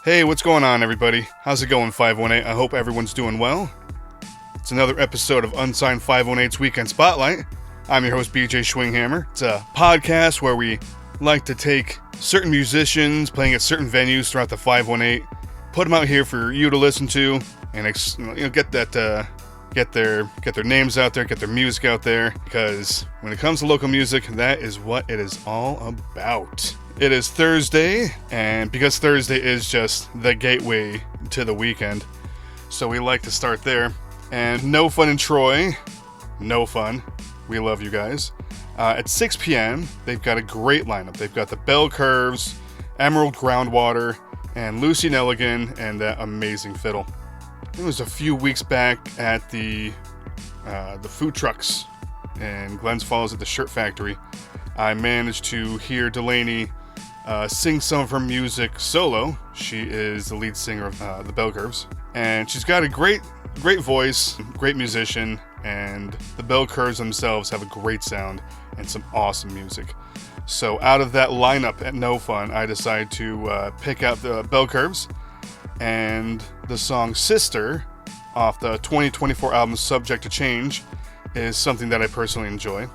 Hey, what's going on, everybody? How's it going, 518? I hope everyone's doing well. It's another episode of Unsigned518's Weekend Spotlight. I'm your host, BJ Schwinghammer. It's a podcast where we like to take certain musicians playing at certain venues throughout the 518, put them out here for you to listen to, and get their names out there, get their music out there, because when it comes to local music, that is what it is all about. It is Thursday, and because Thursday is just the gateway to the weekend, so we like to start there. And No Fun in Troy, no fun. We love you guys. At 6 p.m., they've got a great lineup. They've got the Bell Curves, Emerald Groundwater, and Lucy Nelligan, and that amazing fiddle. It was a few weeks back at the food trucks in Glens Falls at the Shirt Factory. I managed to hear Delaney sing some of her music solo. She is the lead singer of the Bell Curves, and she's got a great voice, great musician, and the Bell Curves themselves have a great sound and some awesome music. So out of that lineup at No Fun, I decided to pick out the Bell Curves, and the song Sister off the 2024 album Subject to Change is something that I personally enjoy.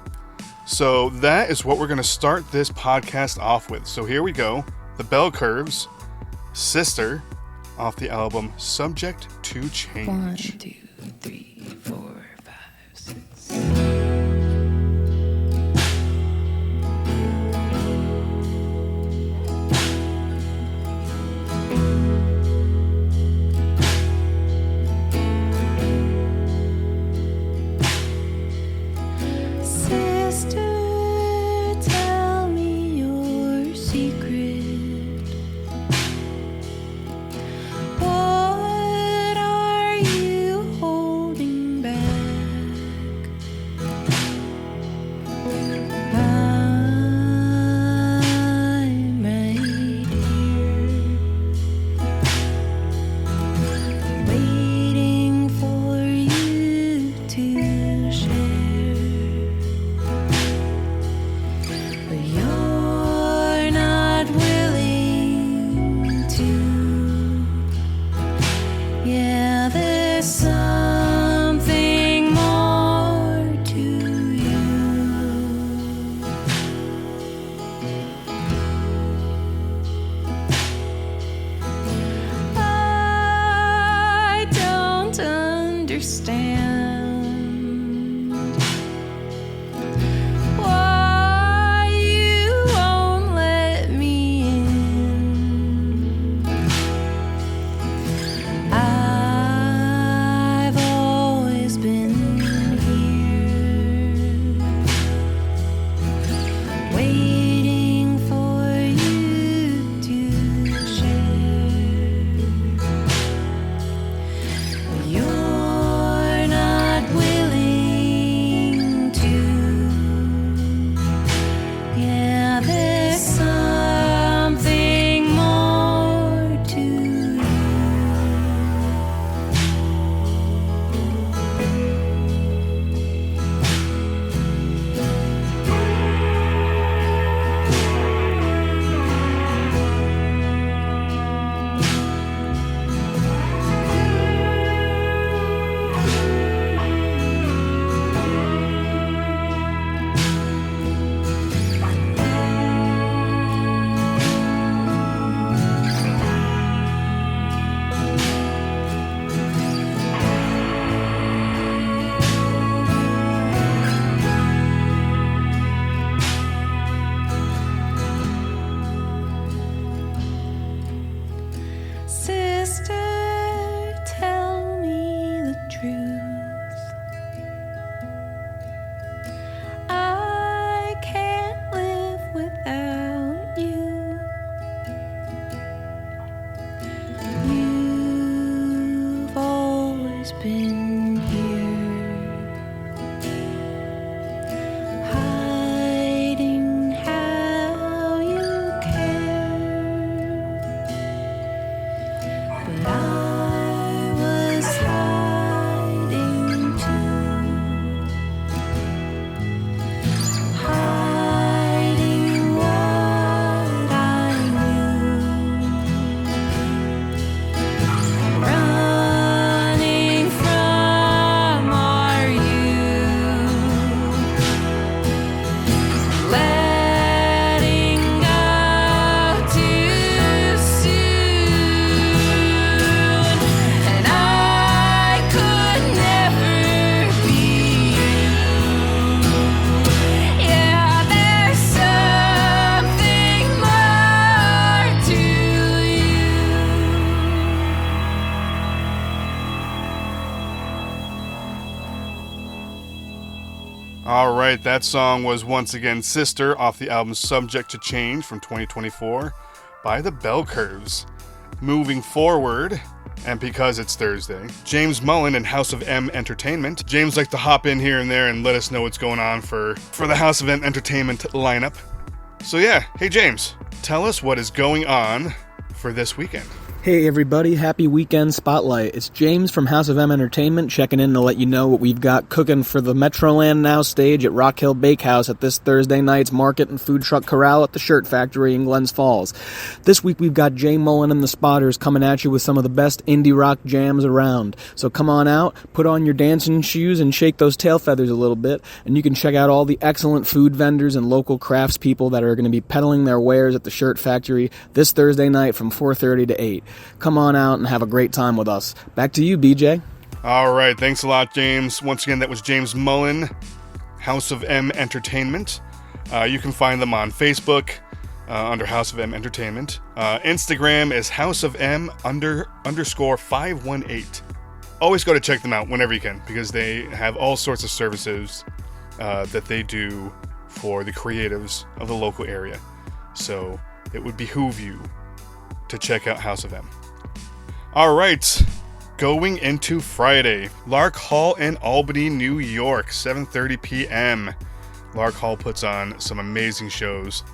So that is what we're going to start this podcast off with. So here we go. The Bell Curves, Sister, off the album Subject to Change. 1, 2, 3, 4, 5, 6. Alright, that song was once again Sister off the album Subject to Change from 2024 by the Bell Curves. Moving forward, and because it's Thursday, James Mullen and House of M Entertainment. James likes to hop in here and there and let us know what's going on for the House of M Entertainment lineup. So yeah, hey James, tell us what is going on for this weekend. Hey everybody, happy weekend spotlight. It's James from House of M Entertainment checking in to let you know what we've got cooking for the Metroland Now stage at Rock Hill Bakehouse at this Thursday night's market and food truck corral at the Shirt Factory in Glens Falls. This week we've got Jay Mullen and the Spotters coming at you with some of the best indie rock jams around. So come on out, put on your dancing shoes and shake those tail feathers a little bit, and you can check out all the excellent food vendors and local craftspeople that are going to be peddling their wares at the Shirt Factory this Thursday night from 4:30 to 8. Come on out and have a great time with us. Back to you, BJ. All right, thanks a lot, James. Once again, that was James Mullen, House of M Entertainment. You can find them on Facebook under House of M Entertainment. Instagram is House of M _ 518. Always go to check them out whenever you can, because they have all sorts of services that they do for the creatives of the local area. So it would behoove you to check out House of M. All right, going into Friday, Lark Hall in Albany, New York, 7:30 p.m. Lark Hall puts on some amazing shows,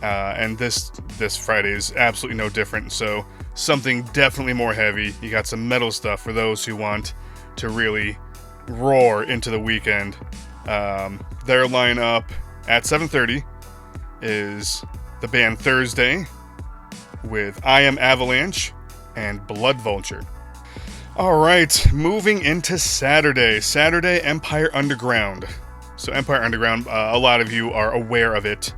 and this Friday is absolutely no different. So something definitely more heavy. You got some metal stuff for those who want to really roar into the weekend. Their lineup at 7:30 is the band Thursday with I Am Avalanche and Blood Vulture. All right, moving into Saturday, Empire Underground. So Empire Underground, a lot of you are aware of it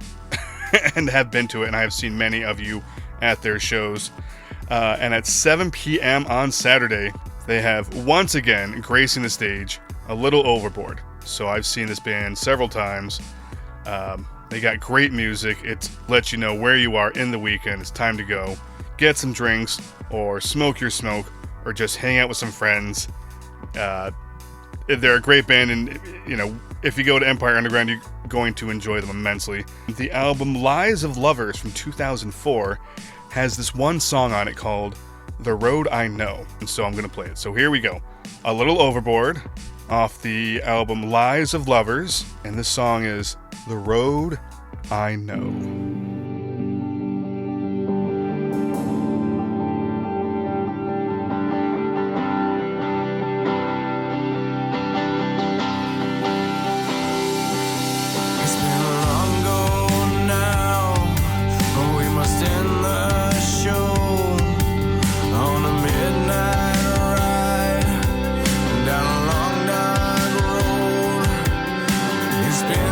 and have been to it, and I have seen many of you at their shows. And at 7 p.m. on Saturday, they have once again gracing the stage, A Little Overboard. So I've seen this band several times. They got great music. It lets you know where you are in the weekend. It's time to go. Get some drinks, or smoke your smoke, or just hang out with some friends. They're a great band, and if you go to Empire Underground, you're going to enjoy them immensely. The album Lies of Lovers from 2004 has this one song on it called The Road I Know, and so I'm going to play it. So here we go. A Little Overboard off the album Lies of Lovers, and this song is The Road I Know.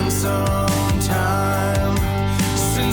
Some time since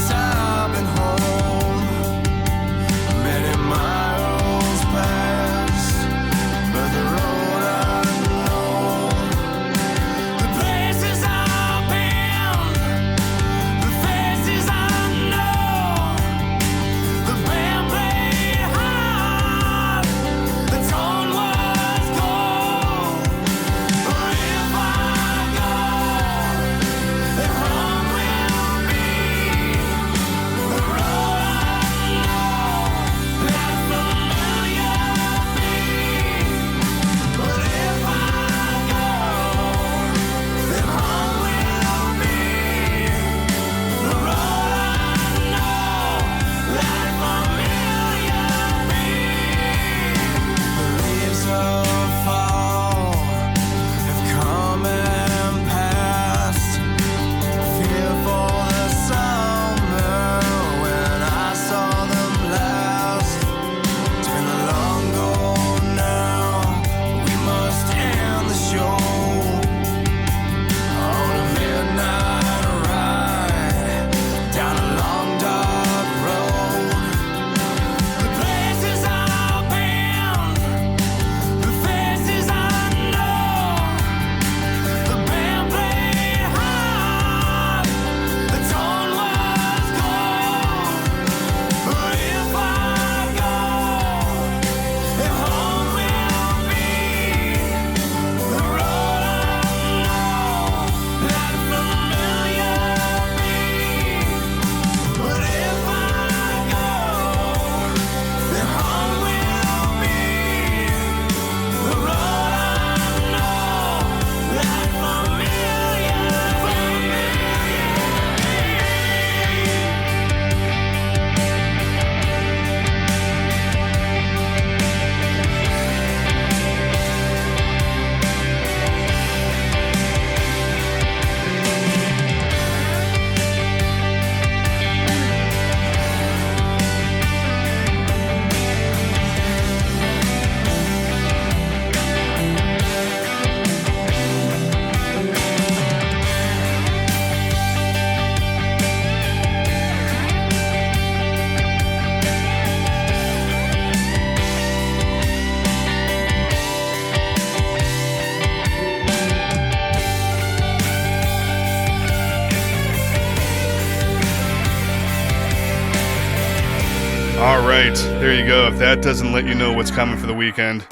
right, there you go. If that doesn't let you know what's coming for the weekend,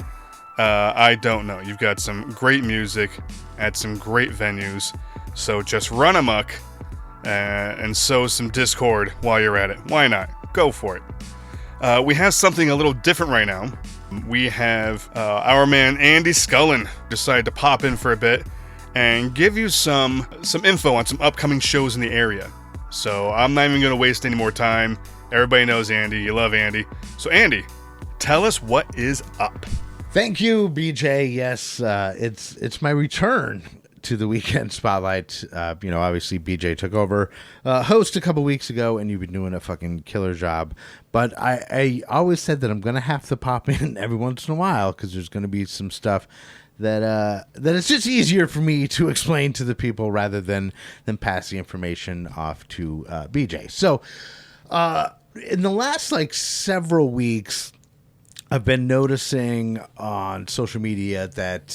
I don't know. You've got some great music at some great venues, so just run amok and sow some discord while you're at it. Why not? Go for it. We have something a little different right now. We have our man Andy Scullin decided to pop in for a bit and give you some info on some upcoming shows in the area. So I'm not even going to waste any more time. Everybody knows Andy. You love Andy. So Andy, tell us what is up. Thank you, BJ. Yes, it's my return to the Weekend Spotlight. Obviously BJ took over host a couple weeks ago, and you've been doing a fucking killer job. But I always said that I'm going to have to pop in every once in a while because there's going to be some stuff that it's just easier for me to explain to the people rather than pass the information off to BJ. So in the last several weeks, I've been noticing on social media that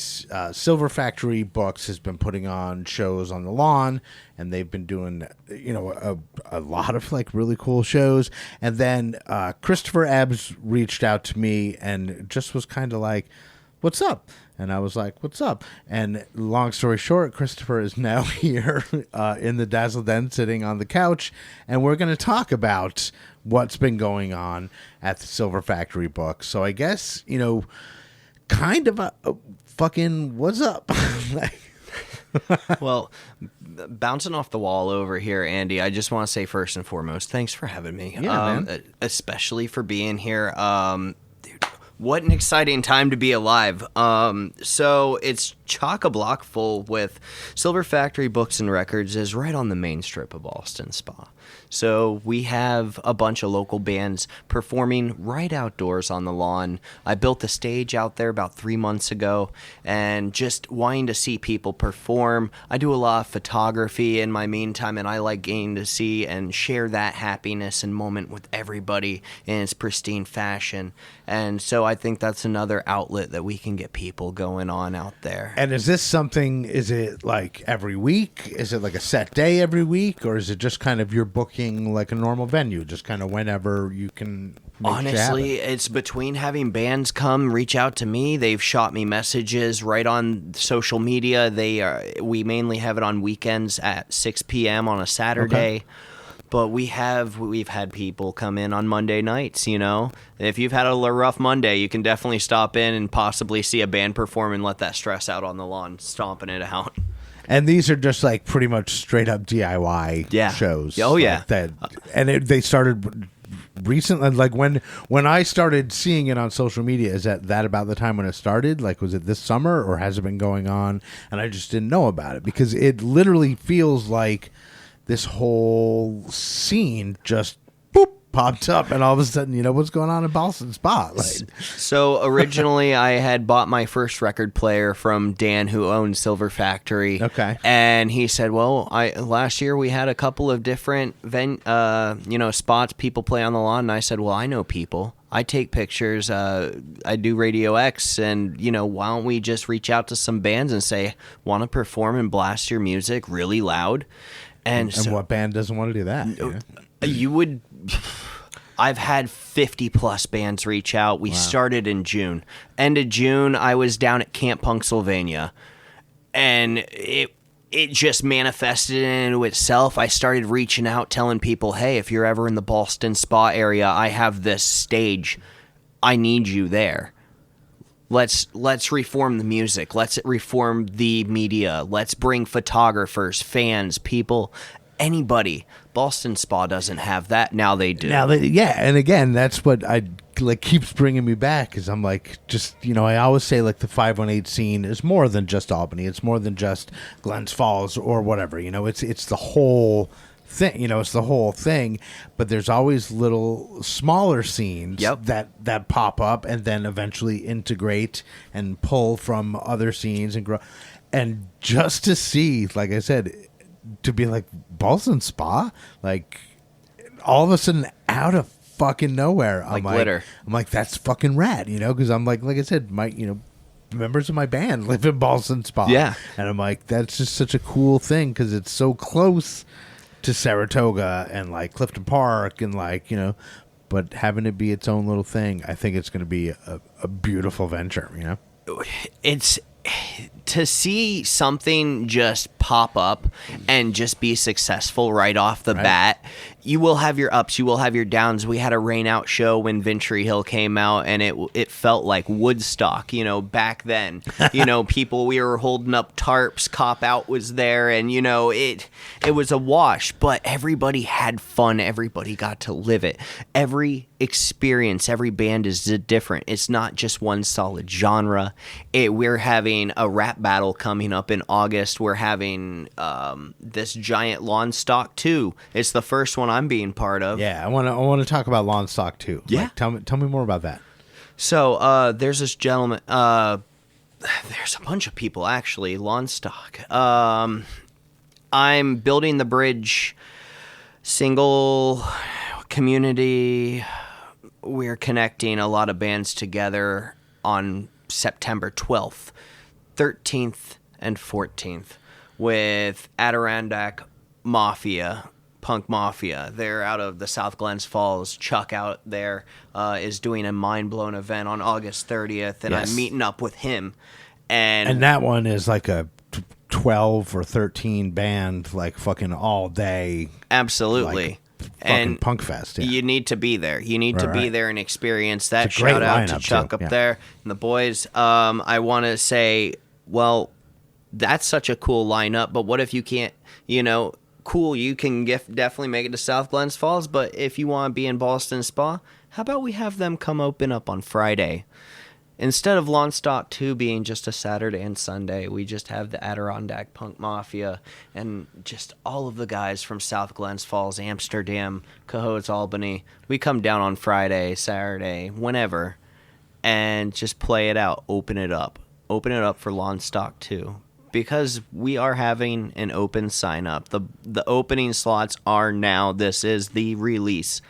Silver Factory Books has been putting on shows on the lawn, and they've been doing a lot of really cool shows. And then Christopher Ebbs reached out to me and just was kind of like, "What's up?" And I was like, "What's up?" And long story short, Christopher is now here in the Dazzle Den sitting on the couch, and we're going to talk about what's been going on at the Silver Factory Book. So I guess, kind of a fucking what's up? Well, bouncing off the wall over here, Andy, I just want to say first and foremost, thanks for having me. Yeah, man. Especially for being here. Dude, what an exciting time to be alive. So it's chock-a-block full with Silver Factory Books and Records is right on the main strip of Ballston Spa. So we have a bunch of local bands performing right outdoors on the lawn. I built the stage out there about 3 months ago, and just wanting to see people perform. I do a lot of photography in my meantime, and I like getting to see and share that happiness and moment with everybody in its pristine fashion. And so I think that's another outlet that we can get people going on out there. And is this something, is it every week? Is it a set day every week? Or is it just kind of you're booking like a normal venue, just kind of whenever you can make Honestly, it's between having bands come reach out to me. They've shot me messages right on social media. We mainly have it on weekends at 6 p.m. on a Saturday. Okay. But we've had people come in on Monday nights, If you've had a rough Monday, you can definitely stop in and possibly see a band perform and let that stress out on the lawn, stomping it out. And these are just pretty much straight up DIY shows. Oh, yeah. They started recently, when I started seeing it on social media. Is that about the time when it started? Was it this summer, or has it been going on? And I just didn't know about it because it literally feels like this whole scene just popped up, and all of a sudden, what's going on in Ballston Spa? So originally, I had bought my first record player from Dan, who owned Silver Factory. Okay, and he said, "Well, last year we had a couple of different spots people play on the lawn." And I said, "Well, I know people. I take pictures. I do Radio X, and why don't we just reach out to some bands and say, want to perform and blast your music really loud?" And what band doesn't want to do that? You would. I've had 50 plus bands reach out. We started in June. End of June, I was down at Camp Punksylvania, and it just manifested into itself. I started reaching out, telling people, "Hey, if you're ever in the Ballston Spa area, I have this stage. I need you there. Let's reform the music. Let's reform the media. Let's bring photographers, fans, people, anybody." Ballston Spa doesn't have that. Now they do. And again, that's what keeps bringing me back, is I'm I always say the 518 scene is more than just Albany. It's more than just Glens Falls or whatever. It's the whole thing. It's the whole thing. But there's always little smaller scenes that pop up and then eventually integrate and pull from other scenes and grow. And just to see, like I said, to be Ballston Spa, all of a sudden out of fucking nowhere, I'm glitter. I'm that's fucking rad, because I'm like I said, my members of my band live in Ballston Spa, and I'm that's just such a cool thing because it's so close to Saratoga and Clifton Park and but having it be its own little thing, I think it's going to be a beautiful venture, you know? It's to see something just pop up and just be successful right off the bat. You will have your ups, you will have your downs. We had a rain out show when Ventry Hill came out, and it felt like Woodstock, you know, back then. You know, people, we were holding up tarps, Cop Out was there, and, you know, it was a wash, but everybody had fun. Everybody got to live it. Every experience, every band is different. It's not just one solid genre. We're having a rap battle coming up in August. We're having this giant lawn stock too. It's the first one I'm being part of. Yeah, I want to talk about lawn stock too. Yeah, like, tell me more about that. So there's this gentleman. There's a bunch of people actually. Lawn stock. I'm building the bridge. Single community. We're connecting a lot of bands together on September 12th, 13th, and 14th with Adirondack Mafia, Punk Mafia. They're out of the South Glens Falls. Chuck out there is doing a mind-blown event on August 30th, and I'm meeting up with him. And that one is like a 12 or 13 band, like fucking all day. Absolutely. Like, fucking punk fest. Yeah. You need to be there. You need to be there and experience that. It's a great Shout out lineup, to Chuck too. up there and the boys. I want to say, well, that's such a cool lineup, but what if you can't, you know, cool, you can definitely make it to South Glens Falls, but if you want to be in Boston Spa, how about we have them come open up on Friday? Instead of Lawn Stock 2 being just a Saturday and Sunday, we just have the Adirondack Punk Mafia and just all of the guys from South Glens Falls, Amsterdam, Cohoes, Albany. We come down on Friday, Saturday, whenever, and just play it out, open it up. Open it up for Lawn Stock 2. Because we are having an open sign up. The opening slots are now. This is the release.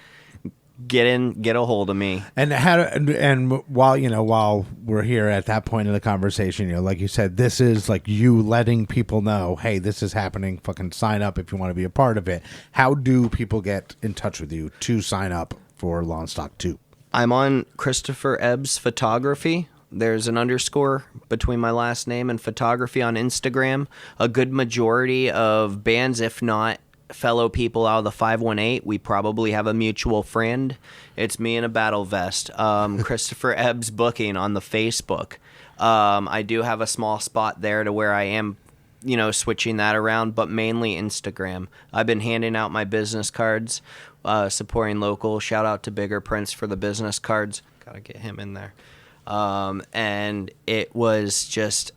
Get in, get a hold of me. And while we're here at that point in the conversation, you know, like you said, this is like you letting people know, hey, this is happening. Fucking sign up if you want to be a part of it. How do people get in touch with you to sign up for Lawn Stock 2? I'm on Christopher Ebbs Photography. There's an underscore between my last name and photography on Instagram. A good majority of bands, if not fellow people out of the 518, we probably have a mutual friend. It's me in a battle vest. Christopher Ebbs Booking on the Facebook. I do have a small spot there to where I am, you know, switching that around, but mainly Instagram. I've been handing out my business cards, supporting local. Shout out to Bigger Prince for the business cards. Gotta get him in there. And it was just,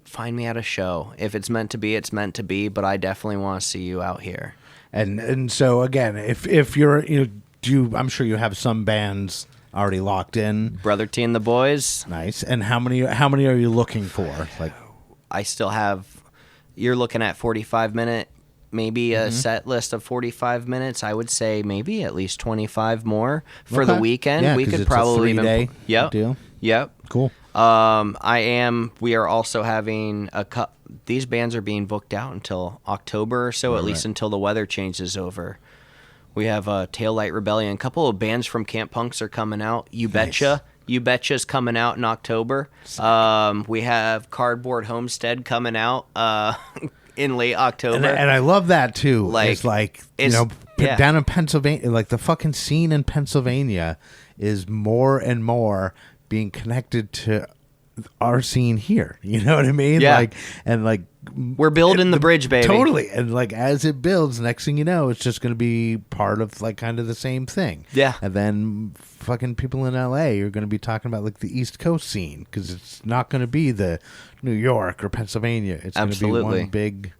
find me at a show. If it's meant to be, it's meant to be, but I definitely want to see you out here. And so again, if you're, you know, I'm sure you have some bands already locked in. Brother T and the boys. Nice. And how many are you looking for? Like, I still have, you're looking at 45-minute, maybe a set list of 45 minutes. I would say maybe at least 25 more for the weekend. Yeah, we 'cause could it's probably a 3-day Yep. deal. Yep. Cool. We are also having these bands are being booked out until October or so, at least until the weather changes over. We have Taillight Rebellion. A couple of bands from Camp Punks are coming out. You Betcha. You Betcha's coming out in October. We have Cardboard Homestead coming out in late October. And I love that too. Like, you know, yeah. down in Pennsylvania, like the fucking scene in Pennsylvania is more and more being connected to our scene here. You know what I mean? Yeah. We're building the bridge, baby. Totally. And like as it builds, next thing you know, it's just going to be part of like kind of the same thing. Yeah. And then fucking people in LA are going to be talking about like the East Coast scene because it's not going to be the New York or Pennsylvania. It's going to be one big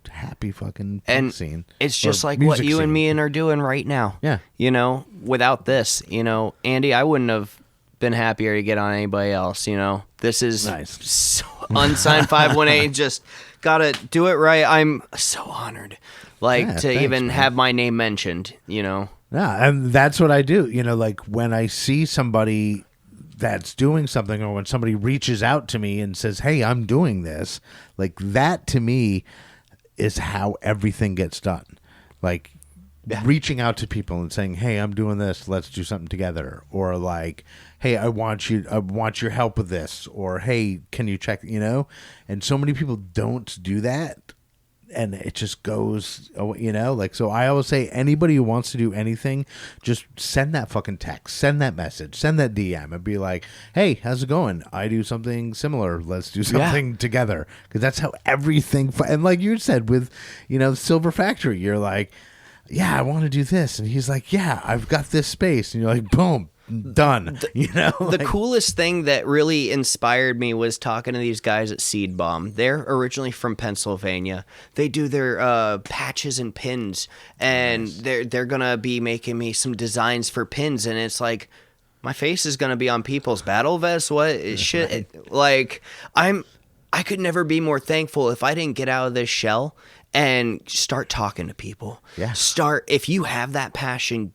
happy fucking punk scene. It's just like what you and me are doing right now. Yeah. You know, without this, you know, Andy, I wouldn't have been happier to get on anybody else, you know. This is nice. So Unsigned 518, just gotta do it right. I'm so honored, to even have my name mentioned, you know. Yeah, and that's what I do. You know, like when I see somebody that's doing something or when somebody reaches out to me and says, hey, I'm doing this, like that to me is how everything gets done. Like reaching out to people and saying, "Hey, I'm doing this. Let's do something together." Or like, "Hey, I want your help with this." Or, "Hey, can you check?" And so many people don't do that, and it just goes, like. So I always say, anybody who wants to do anything, just send that fucking text, send that message, send that DM, and be like, "Hey, how's it going? I do something similar. Let's do something together." Because that's how everything. And like you said with, Silver Factory, you're like, "Yeah, I want to do this," and he's like, "Yeah, I've got this space," and you're like, "Boom, done." The coolest thing that really inspired me was talking to these guys at Seed Bomb. They're originally from Pennsylvania. They do their patches and pins, and they're gonna be making me some designs for pins, and it's like, my face is gonna be on people's battle vests. What shit? Like, I could never be more thankful if I didn't get out of this shell and start talking to people. Yeah. If you have that passion,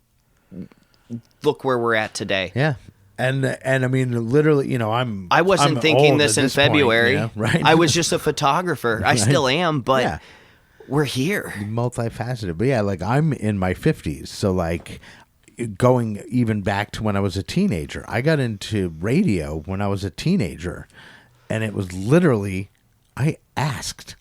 look where we're at today. Yeah. And I mean, literally, I wasn't I'm thinking old this at in February. Point, right? I was just a photographer. I still am, but we're here. Multifaceted. But yeah, like, I'm in my 50s. So like, going even back to when I was a teenager, I got into radio when I was a teenager, and it was literally, I asked,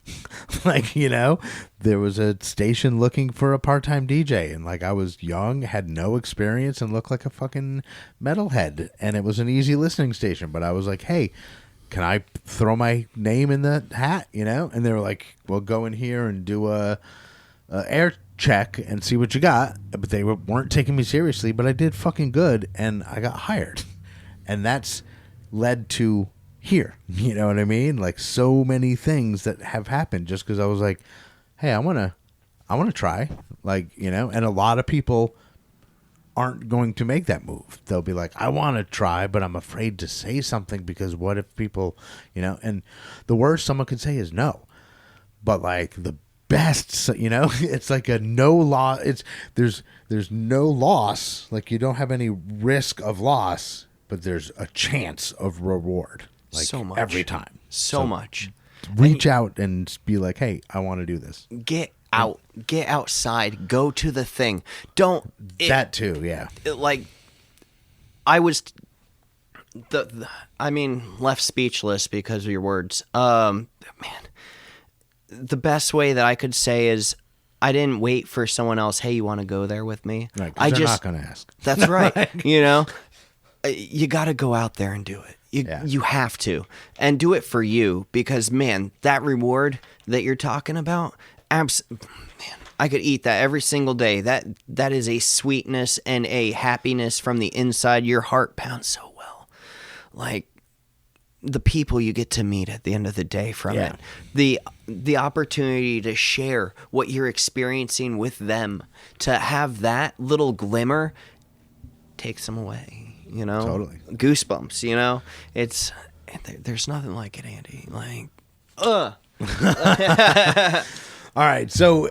like, there was a station looking for a part-time DJ, and like, I was young, had no experience, and looked like a fucking metalhead, and it was an easy listening station, but I was like, "Hey, can I throw my name in the hat?" And they were like, "Well, go in here and do a air check and see what you got." But they weren't taking me seriously, but I did fucking good, and I got hired, and that's led to here. You know what I mean? Like, so many things that have happened just because I was like, "Hey, I want to try," like, and a lot of people aren't going to make that move. They'll be like, "I want to try, but I'm afraid to say something because what if people," and the worst someone could say is no. But like, the best, it's like a no loss. There's no loss. Like, you don't have any risk of loss, but there's a chance of reward. Like, so much. Every time. So much. Reach out and be like, "Hey, I want to do this." Get out. Get outside. Go to the thing. Don't. That too, yeah. Like, I was left speechless because of your words. Man, the best way that I could say is, I didn't wait for someone else. "Hey, you want to go there with me?" Right, 'cause they're not going to ask. That's right. You got to go out there and do it. You have to, and do it for you, because man, that reward that you're talking about, man, I could eat that every single day. That is a sweetness and a happiness from the inside. Your heart pounds so well. Like, the people you get to meet at the end of the day from it, the opportunity to share what you're experiencing with them, to have that little glimmer takes them away. Totally. Goosebumps. There's nothing like it, Andy. Like, All right, so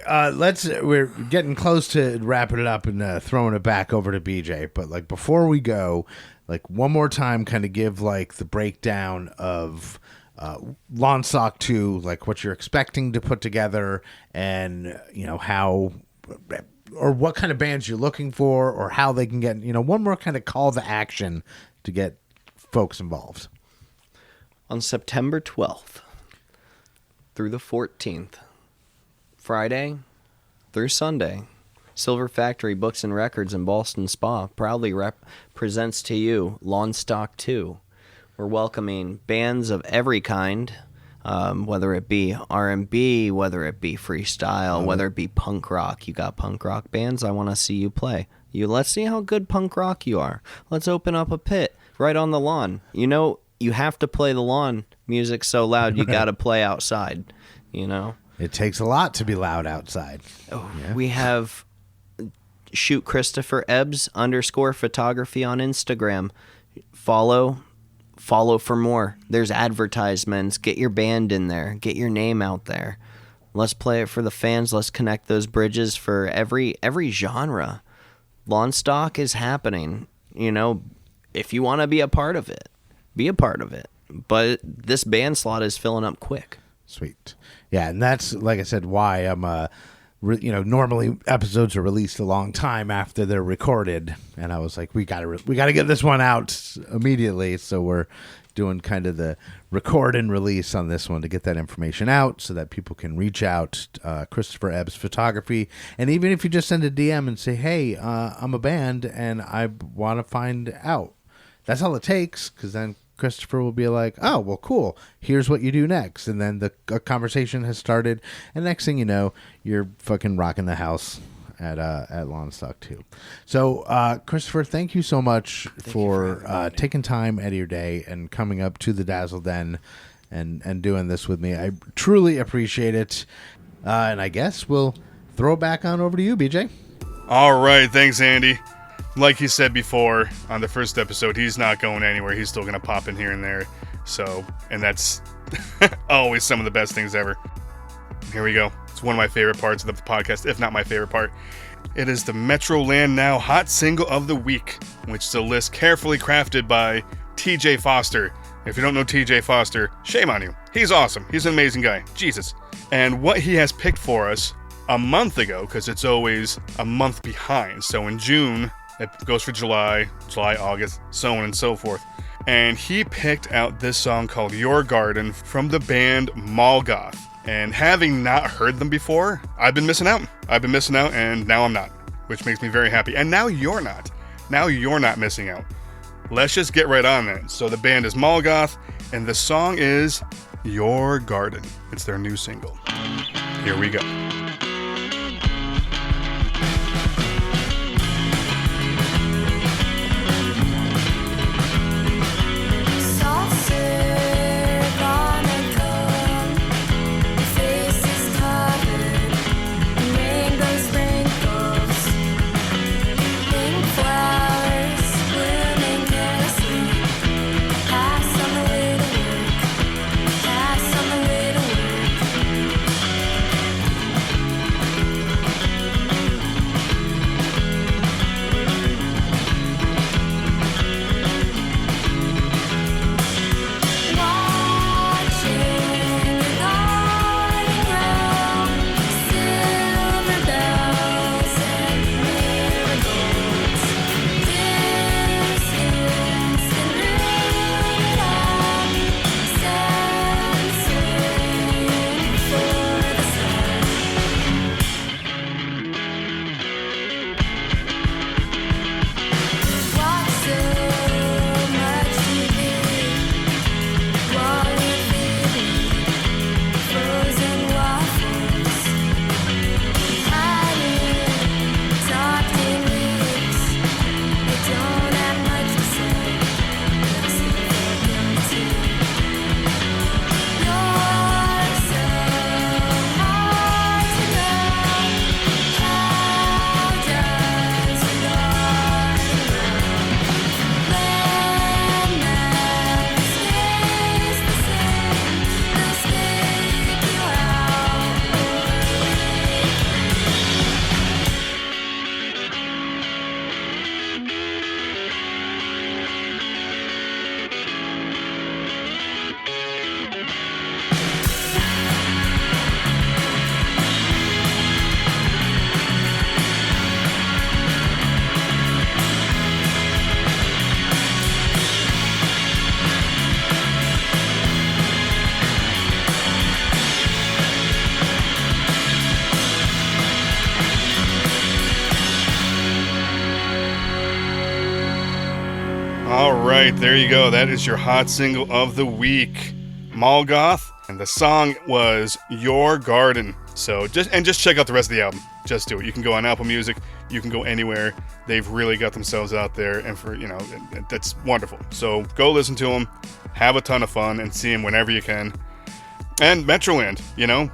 we're getting close to wrapping it up and throwing it back over to BJ. But like, before we go, like, one more time, kind of give like the breakdown of Lawn Stock 2, like what you're expecting to put together, and how, or what kind of bands you're looking for, or how they can get, one more kind of call to action to get folks involved. On September 12th through the 14th, Friday through Sunday, Silver Factory Books and Records in Ballston Spa proudly presents to you Lawn Stock 2. We're welcoming bands of every kind, whether it be R&B, whether it be freestyle, whether it be punk rock. You got punk rock bands, I want to see you play. Let's see how good punk rock you are. Let's open up a pit right on the lawn. You have to play the lawn music so loud, you got to play outside, It takes a lot to be loud outside. Oh, yeah. We have shoot Christopher Ebbs _photography on Instagram. Follow for more. There's advertisements. Get your band in there. Get your name out there. Let's play it for the fans. Let's connect those bridges for every genre. Lawn Stock is happening. If you want to be a part of it, be a part of it. But this band slot is filling up quick. Sweet. Yeah, and that's, like I said, why I'm normally episodes are released a long time after they're recorded, and I was like, we gotta get this one out immediately. So we're doing kind of the record and release on this one to get that information out so that people can reach out. Christopher Ebbs Photography, and even if you just send a DM and say, hey, I'm a band and I want to find out, that's all it takes, because then Christopher will be like, oh, well, cool, here's what you do next, and then the conversation has started, and next thing you know, you're fucking rocking the house at Lawnstock 2. So, Christopher, thank you so much for taking time out of your day and coming up to the Dazzle Den and doing this with me. I truly appreciate it. And I guess we'll throw it back on over to you, BJ. All right, thanks, Andy. Like he said before on the first episode, he's not going anywhere. He's still going to pop in here and there. So, and that's always some of the best things ever. Here we go. It's one of my favorite parts of the podcast, if not my favorite part. It is the Metroland Now Hot Single of the Week, which is a list carefully crafted by TJ Foster. If you don't know TJ Foster, shame on you. He's awesome. He's an amazing guy. Jesus. And what he has picked for us a month ago, because it's always a month behind. So in June, it goes for July, August, so on and so forth. And he picked out this song called Your Garden from the band Molgoth. And having not heard them before, I've been missing out. And now I'm not, which makes me very happy. And now you're not. Now you're not missing out. Let's just get right on that. So the band is Molgoth, and the song is Your Garden. It's their new single. Here we go. Alright, there you go. That is your hot single of the week, Molgoth, and the song was Your Garden. So just check out the rest of the album. Just do it. You can go on Apple Music, you can go anywhere. They've really got themselves out there, and that's wonderful. So go listen to them, have a ton of fun, and see them whenever you can. And Metroland,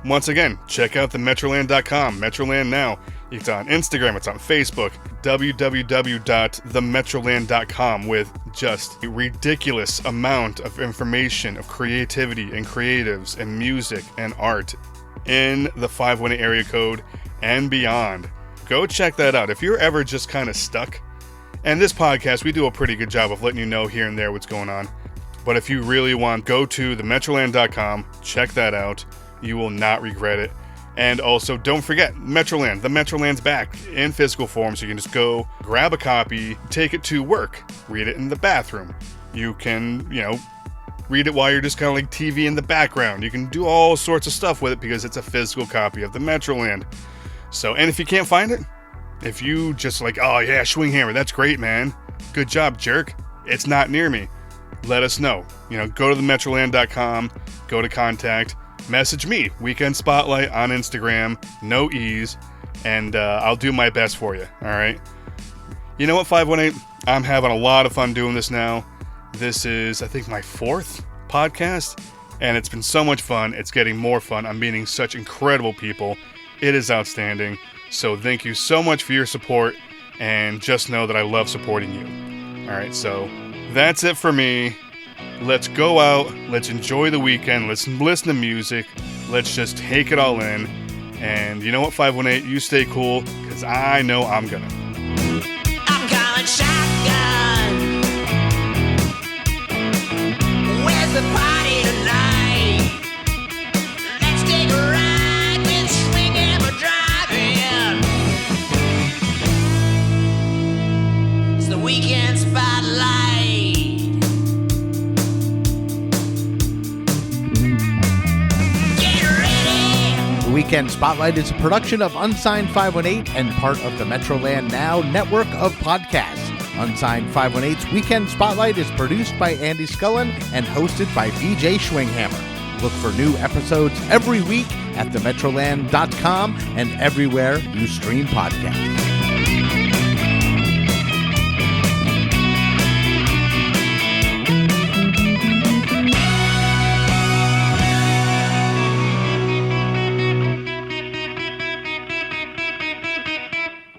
once again, check out the Metroland.com, Metroland Now. It's on Instagram, it's on Facebook, www.themetroland.com, with just a ridiculous amount of information, of creativity and creatives and music and art in the 518 area code and beyond. Go check that out. If you're ever just kind of stuck, and this podcast, we do a pretty good job of letting you know here and there what's going on. But if you really want, go to themetroland.com, check that out. You will not regret it. And also, don't forget, Metroland. The Metroland's back in physical form, so you can just go grab a copy, take it to work, read it in the bathroom. You can, read it while you're just kind of like TV in the background. You can do all sorts of stuff with it because it's a physical copy of the Metroland. So, and if you can't find it, if you just like, oh yeah, Schwinghammer, that's great, man. Good job, jerk. It's not near me. Let us know. Go to themetroland.com, go to contact, message me, Weekend Spotlight on Instagram, no E's, and I'll do my best for you, all right? You know what, 518? I'm having a lot of fun doing this now. This is, I think, my 4th podcast, and it's been so much fun. It's getting more fun. I'm meeting such incredible people. It is outstanding. So thank you so much for your support, and just know that I love supporting you. All right, so that's it for me. Let's go out, let's enjoy the weekend, let's listen to music, let's just take it all in. And you know what, 518, you stay cool, because I know I'm gonna. I'm calling shotgun. Where's the party tonight? Let's take a ride with Schwinghammer driving. It's the Weekend Spotlight. Weekend Spotlight is a production of Unsigned518 and part of the Metroland Now network of podcasts. Unsigned518's Weekend Spotlight is produced by Andy Scullen and hosted by BJ Schwinghammer. Look for new episodes every week at themetroland.com and everywhere you stream podcasts.